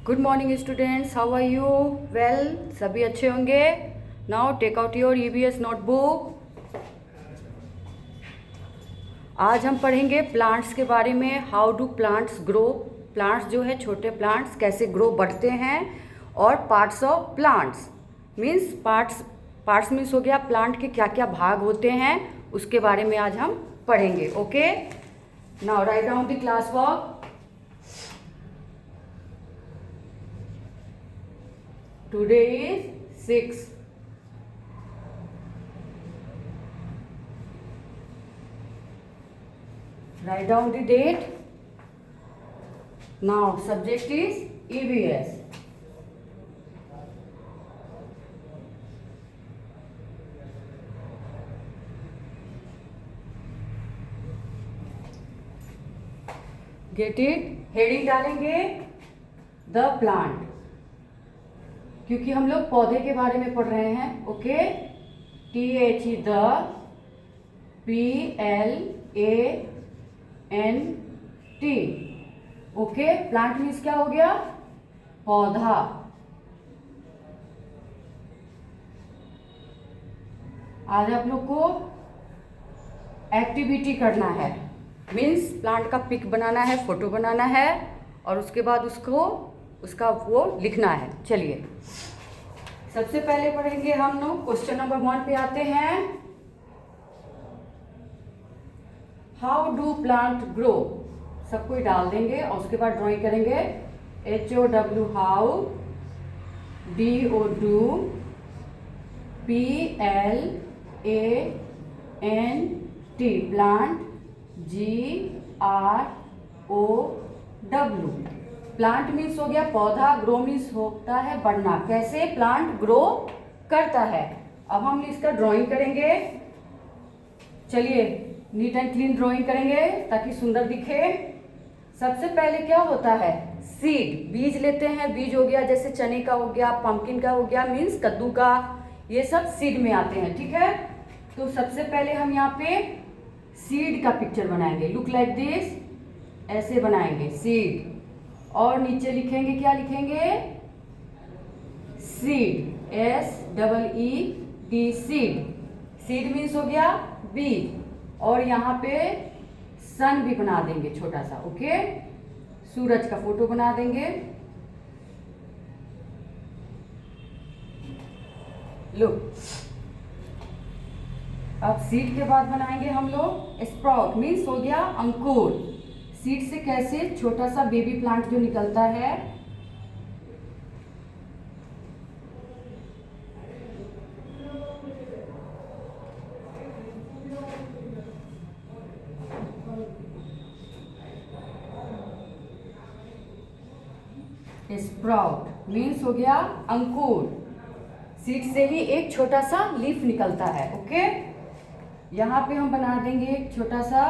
Good morning students, how are you? Well, सभी अच्छे होंगे। Now take out your EVS notebook. आज हम पढ़ेंगे प्लांट्स के बारे में। How do plants grow. Plants जो है, छोटे प्लांट्स कैसे ग्रो बढ़ते हैं। और parts of plants means parts means हो गया प्लांट के क्या क्या भाग होते हैं, उसके बारे में आज हम पढ़ेंगे। Okay, now write down the class work. Today is 6. Write down the date. Now subject is EVS. Get it? Heading डालेंगे द प्लांट, क्योंकि हम लोग पौधे के बारे में पढ़ रहे हैं। Okay, THE the, PLANT। Okay, plant means क्या हो गया? पौधा। आज आप लोग को एक्टिविटी करना है, मीन्स प्लांट का पिक बनाना है, फोटो बनाना है, और उसके बाद उसका वो लिखना है। चलिए, सबसे पहले पढ़ेंगे हम लोग क्वेश्चन नंबर 1 पे आते हैं। How do plant grow. सब कोई डाल देंगे और उसके बाद ड्राइंग करेंगे। HOW how, DO do, PLANT plant, GROW। Plant means हो गया पौधा, ग्रो मीन्स होता है बढ़ना। कैसे प्लांट ग्रो करता है। अब हम इसका ड्राइंग करेंगे। चलिए, नीट एंड क्लीन ड्राइंग करेंगे ताकि सुंदर दिखे। सबसे पहले क्या होता है? सीड, बीज लेते हैं। बीज हो गया जैसे चने का हो गया, पंपकिन का हो गया, मीन्स कद्दू का, ये सब सीड में आते हैं। ठीक है, तो सबसे पहले हम यहाँ पे सीड का पिक्चर बनाएंगे। लुक लाइक दिस, ऐसे बनाएंगे सीड, और नीचे लिखेंगे, क्या लिखेंगे? Seed, SEED, seed. Seed means हो गया बीज, और यहाँ पे सन भी बना देंगे छोटा सा। ओके, सूरज का फोटो बना देंगे। लुक, अब सीड के बाद बनाएंगे हम लोग स्प्राउट, मीन्स हो गया अंकुर। सीड से कैसे छोटा सा बेबी प्लांट जो निकलता है, स्प्राउट मीन्स हो गया अंकुर। सीड से ही एक छोटा सा लीफ निकलता है। ओके, यहाँ पे हम बना देंगे एक छोटा सा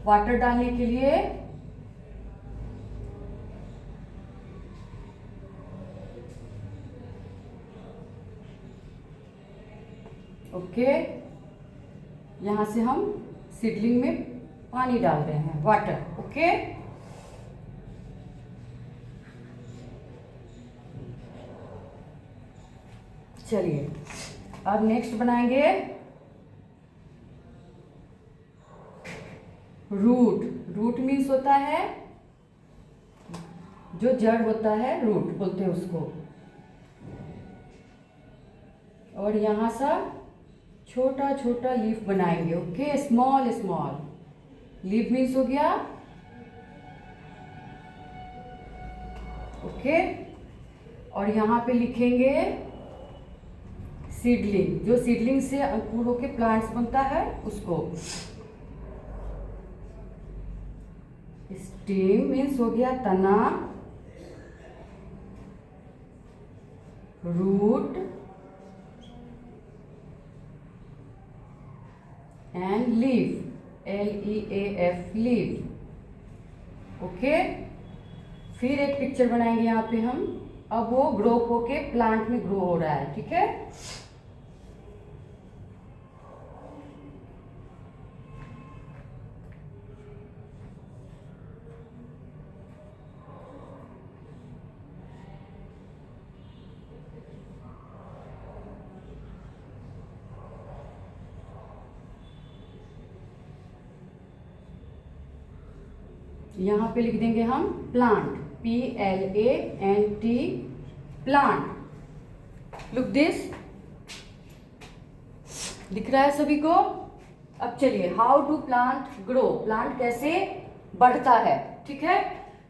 वाटर डालने के लिए। ओके, यहाँ से हम सीडलिंग में पानी डाल रहे हैं, वाटर। ओके, चलिए अब नेक्स्ट बनाएंगे रूट। रूट मीन्स होता है जो जड़ होता है, रूट बोलते हैं उसको। और यहाँ सा छोटा छोटा लीफ बनाएंगे। Okay, small small leaf means हो गया। ओके, और यहाँ पे लिखेंगे सीडलिंग, जो सीडलिंग से अंकुर होके प्लांट्स बनता है उसको। स्टेम मीन्स हो गया तना, root and leaf, LEAF leaf. Okay, फिर एक पिक्चर बनाएंगे यहाँ पे हम। अब वो ग्रो होके प्लांट में ग्रो हो रहा है। ठीक है, यहाँ पे लिख देंगे हम plant, PLANT, plant. Look this, दिख रहा है सभी को? अब चलिए, how to plant grow, plant कैसे बढ़ता है। ठीक है,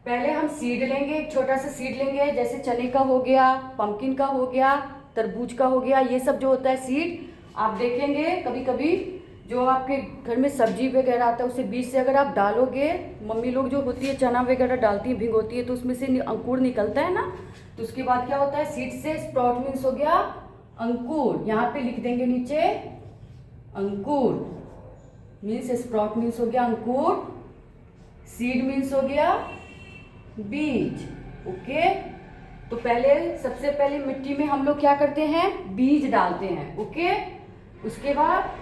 पहले हम सीड लेंगे, एक छोटा सा सीड लेंगे, जैसे चने का हो गया, पंपकिन का हो गया, तरबूज का हो गया, ये सब जो होता है सीड। आप देखेंगे कभी कभी जो आपके घर में सब्जी वगैरह आता है, उसे बीज से अगर आप डालोगे, मम्मी लोग जो होती है चना वगैरह डालती है, भिगोती है, तो उसमें से अंकुर निकलता है ना, तो उसके बाद क्या होता है, सीड से स्प्राउट मीन्स हो गया अंकुर। यहाँ पे लिख देंगे नीचे अंकुर मीन्स, स्प्राउट मीन्स हो गया अंकुर, सीड मीन्स हो गया बीज। ओके, तो सबसे पहले मिट्टी में हम लोग क्या करते हैं, बीज डालते हैं। ओके, उसके बाद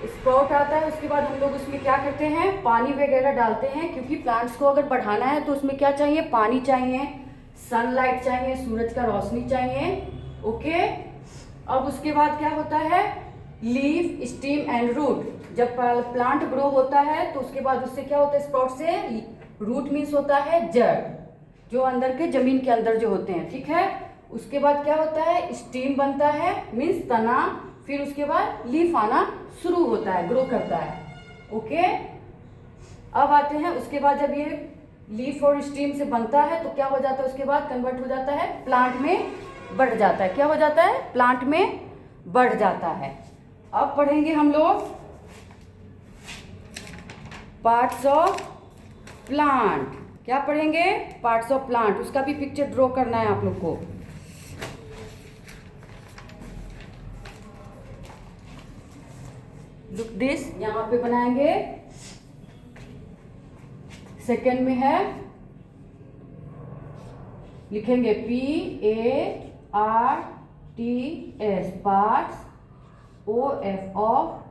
स्प्राउट आता है, उसके बाद हम लोग उसमें क्या करते हैं, पानी वगैरह डालते हैं, क्योंकि प्लांट्स को अगर बढ़ाना है तो उसमें क्या चाहिए, पानी चाहिए, सनलाइट चाहिए, सूरज का रोशनी चाहिए। ओके, अब उसके बाद क्या होता है, लीफ, स्टीम एंड रूट। जब प्लांट ग्रो होता है तो उसके बाद उससे क्या होता है, स्प्राउट से रूट मीन्स होता है जड़, जो अंदर के जमीन के अंदर जो होते हैं। ठीक है, उसके बाद क्या होता है, स्टीम बनता है मीन्स तना, फिर उसके बाद लीफ आना शुरू होता है, ग्रो करता है। ओके, अब आते हैं, उसके बाद जब ये लीफ और स्टीम से बनता है तो क्या हो जाता है, उसके बाद कन्वर्ट हो जाता है, प्लांट में बढ़ जाता है। क्या हो जाता है, प्लांट में बढ़ जाता है। अब पढ़ेंगे हम लोग पार्ट्स ऑफ प्लांट। क्या पढ़ेंगे, पार्ट्स ऑफ प्लांट, उसका भी पिक्चर ड्रॉ करना है आप लोग को। लुक दिस, यहाँ पे बनाएंगे, सेकेंड में है, लिखेंगे PARTS, parts, OF of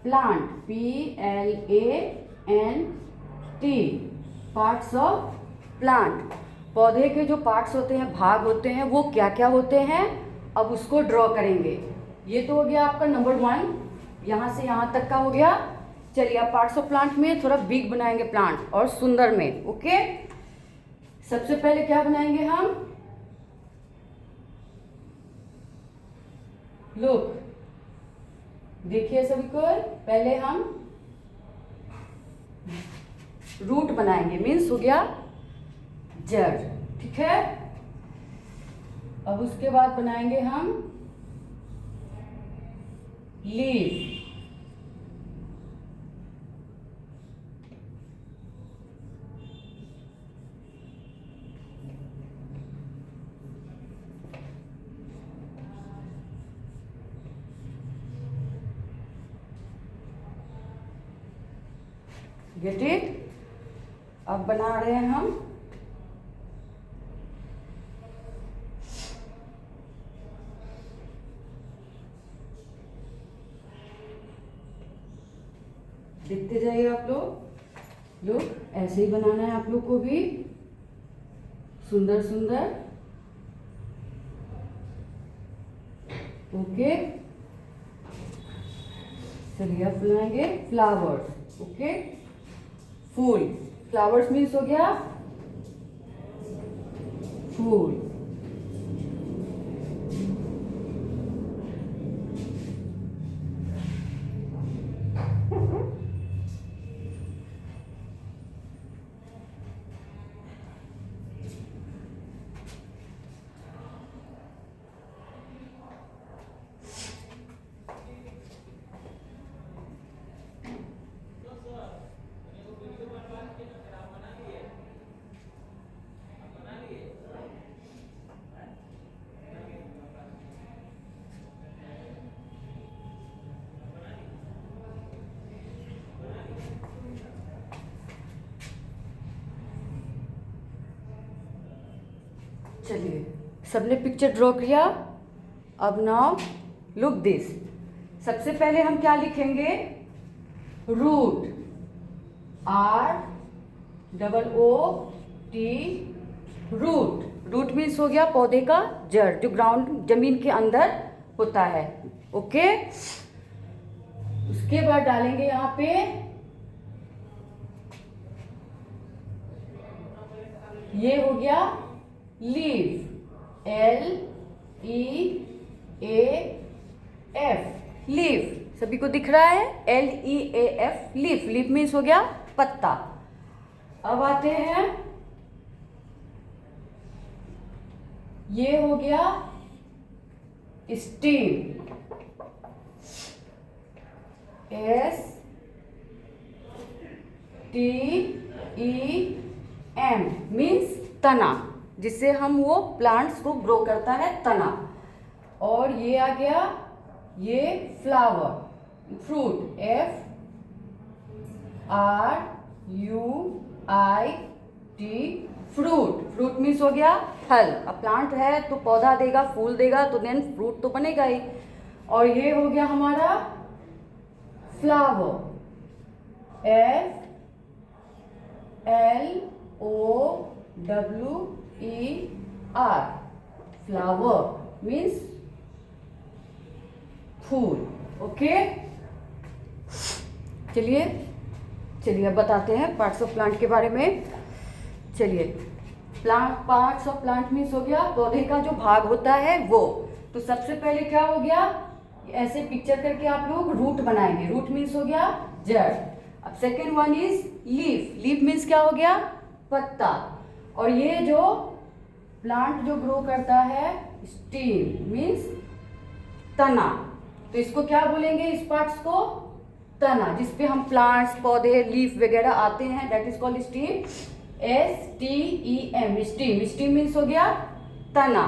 plant, PLANT, parts of plant. पौधे के जो पार्ट्स होते हैं, भाग होते हैं, वो क्या क्या होते हैं, अब उसको ड्रॉ करेंगे। ये तो हो गया आपका नंबर 1, यहाँ से यहाँ तक का हो गया। चलिए, अब पार्ट्स ऑफ प्लांट में थोड़ा बिग बनाएंगे प्लांट, और सुंदर में। ओके, सबसे पहले क्या बनाएंगे हम, लुक, देखिए सभी को, पहले हम रूट बनाएंगे, मीन्स हो गया जड़। ठीक है, अब उसके बाद बनाएंगे हम लीफ, गेट इट। अब बना रहे हैं हम देखते जाइए आप लोग, ऐसे ही बनाना है आप लोग को भी, सुंदर सुंदर। ओके, चलिए अब बनाएंगे फ्लावर्स। ओके, फूल, फ्लावर्स मीन्स हो गया फूल। चलिए, सबने पिक्चर ड्रॉ किया। अब नाउ लुक दिस, सबसे पहले हम क्या लिखेंगे, root, ROOT, root. Root means हो गया पौधे का जड़, जो ग्राउंड, जमीन के अंदर होता है। ओके, उसके बाद डालेंगे यहाँ पे ये हो गया लीफ, LEAF, लीफ। सभी को दिख रहा है? LEAF, leaf. लीफ मीन्स हो गया पत्ता। अब आते हैं, ये हो गया स्टीम, STEM मीन्स तना, जिससे हम वो प्लांट्स को ग्रो करता है, तना। और ये आ गया, ये flower, fruit, FRUIT, fruit. Fruit means हो गया फल। अब प्लांट है तो पौधा देगा, फूल देगा, तो देन फ्रूट तो बनेगा ही। और ये हो गया हमारा फ्लावर, FLOWER, फ्लावर मीन्स फूल। ओके, चलिए अब बताते हैं पार्ट्स ऑफ प्लांट के बारे में। चलिए, plant, parts of plant means हो गया पौधे का जो भाग होता है वो। तो सबसे पहले क्या हो गया, ऐसे पिक्चर करके आप लोग रूट बनाएंगे। रूट मीन्स हो गया जड़। अब second one is leaf. Leaf means क्या हो गया, पत्ता। और ये जो प्लांट जो ग्रो करता है, स्टीम मीन्स तना। तो इसको क्या बोलेंगे, इस पार्ट्स को तना, जिसपे हम प्लांट्स, पौधे, लीफ वगैरह आते हैं, that is called steam, STEM, steam. Steam means हो गया तना।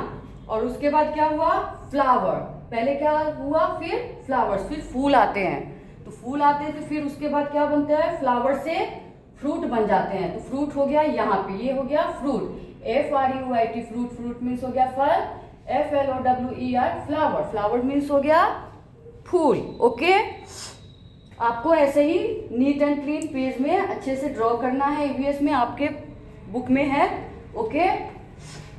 और उसके बाद क्या हुआ, फ्लावर। पहले क्या हुआ, फिर फ्लावर्स, फिर फूल आते हैं। तो फूल आते हैं तो फिर उसके बाद क्या बनता है, फ्लावर से फ्रूट बन जाते हैं। तो फ्रूट हो गया यहाँ पे, ये हो गया fruit, FRUIT, fruit. Fruit means हो गया फल, FLOWER, फ्लावर। फ्लावर मीन्स हो गया फूल। ओके, आपको ऐसे ही नीट एंड क्लीन पेज में अच्छे से ड्रॉ करना है। EVS में आपके बुक में है। ओके,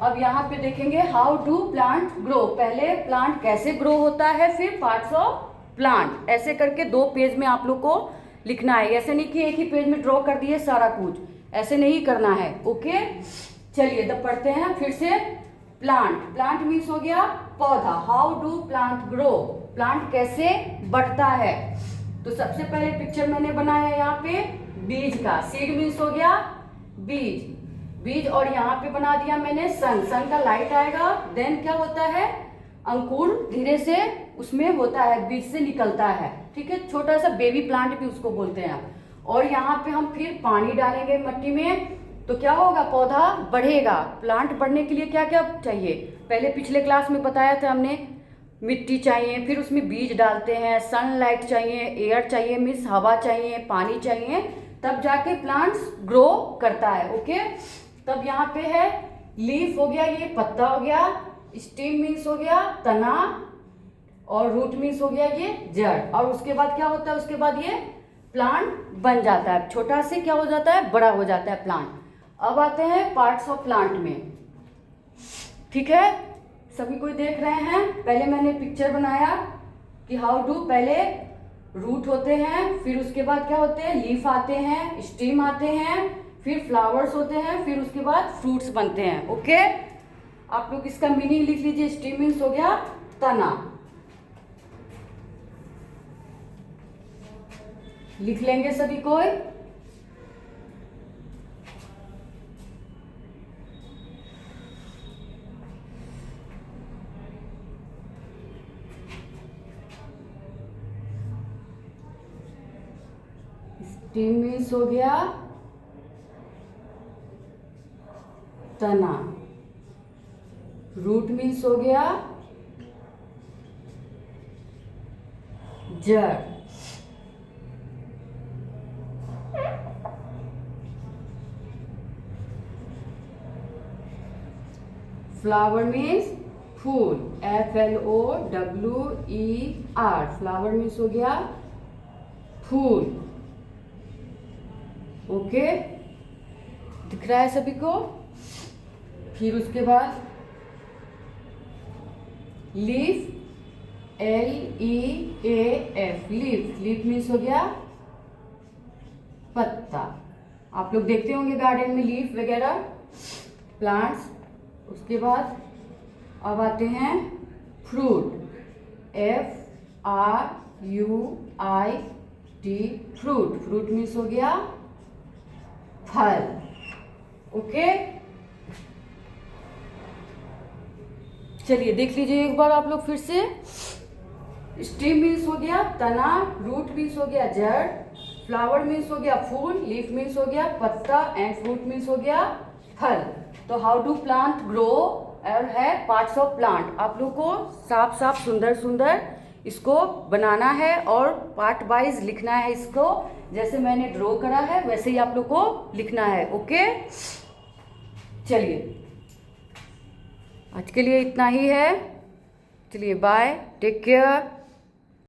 अब यहाँ पे देखेंगे हाउ टू प्लांट ग्रो। पहले प्लांट कैसे ग्रो होता है, फिर पार्ट्स ऑफ प्लांट। ऐसे करके 2 पेज में आप लोग को लिखना है। ऐसे नहीं कि एक ही पेज में ड्रॉ कर दिए सारा कुछ, ऐसे नहीं करना है। ओके, चलिए तब पढ़ते हैं फिर से। प्लांट, प्लांट मीन्स हो गया पौधा। How do plant grow, plant कैसे बढ़ता है। तो सबसे पहले पिक्चर मैंने बनाया यहाँ पे बीज का, सीड मीन्स हो गया बीज, बीज। और यहाँ पे बना दिया मैंने सन, सन का लाइट आएगा, देन क्या होता है, अंकुर धीरे से उसमें होता है, बीज से निकलता है। ठीक है, छोटा सा बेबी प्लांट भी उसको बोलते हैं। और यहाँ पे हम फिर पानी डालेंगे मट्टी में, तो क्या होगा, पौधा बढ़ेगा। प्लांट बढ़ने के लिए क्या क्या चाहिए, पहले पिछले क्लास में बताया था हमने, मिट्टी चाहिए, फिर उसमें बीज डालते हैं, सनलाइट चाहिए, एयर चाहिए मीन्स हवा चाहिए, पानी चाहिए, तब जाके प्लांट्स ग्रो करता है। ओके, तब यहाँ पे है लीफ हो गया, ये पत्ता हो गया, स्टेम मीन्स हो गया तना, और रूट मीन्स हो गया ये जड़। और उसके बाद क्या होता है, उसके बाद ये प्लांट बन जाता है, छोटा से क्या हो जाता है, बड़ा हो जाता है प्लांट। अब आते हैं पार्ट्स ऑफ प्लांट में। ठीक है, सभी कोई देख रहे हैं। पहले मैंने पिक्चर बनाया कि हाउ डू, पहले रूट होते हैं, फिर उसके बाद क्या होते हैं, लीफ आते हैं, स्टेम आते हैं, फिर फ्लावर्स होते हैं, फिर उसके बाद फ्रूट्स बनते हैं। ओके, आप लोग इसका मीनिंग लिख लीजिए। स्टेम मीन्स हो गया तना, लिख लेंगे सभी कोई। स्टेम मीन्स हो गया तना, रूट मीन्स हो गया जड़, फ्लावर मीन्स फूल, FLOWER, फ्लावर मीन्स हो गया फूल। ओके, दिख रहा है सभी को। फिर उसके बाद leaf, LEAF, leaf. Leaf means हो गया पत्ता। आप लोग देखते होंगे गार्डन में लीफ वगैरह। प्लांट्स। उसके बाद अब आते हैं fruit, FRUIT, fruit. Fruit means हो गया फल। ओके, चलिए देख लीजिए एक बार आप लोग फिर से। स्टेम मीन्स हो गया तना, रूट मीन्स हो गया जड़, फ्लावर मीन्स हो गया फूल, लीफ मीन्स हो गया पत्ता एंड फ्रूट मीन्स हो गया फल। तो हाउ डू प्लांट ग्रो और है पार्ट्स ऑफ प्लांट। आप लोग को साफ साफ सुंदर सुंदर इसको बनाना है और पार्ट वाइज लिखना है इसको। जैसे मैंने ड्रॉ करा है वैसे ही आप लोग को लिखना है। ओके, चलिए आज के लिए इतना ही है। चलिए बाय, टेक केयर।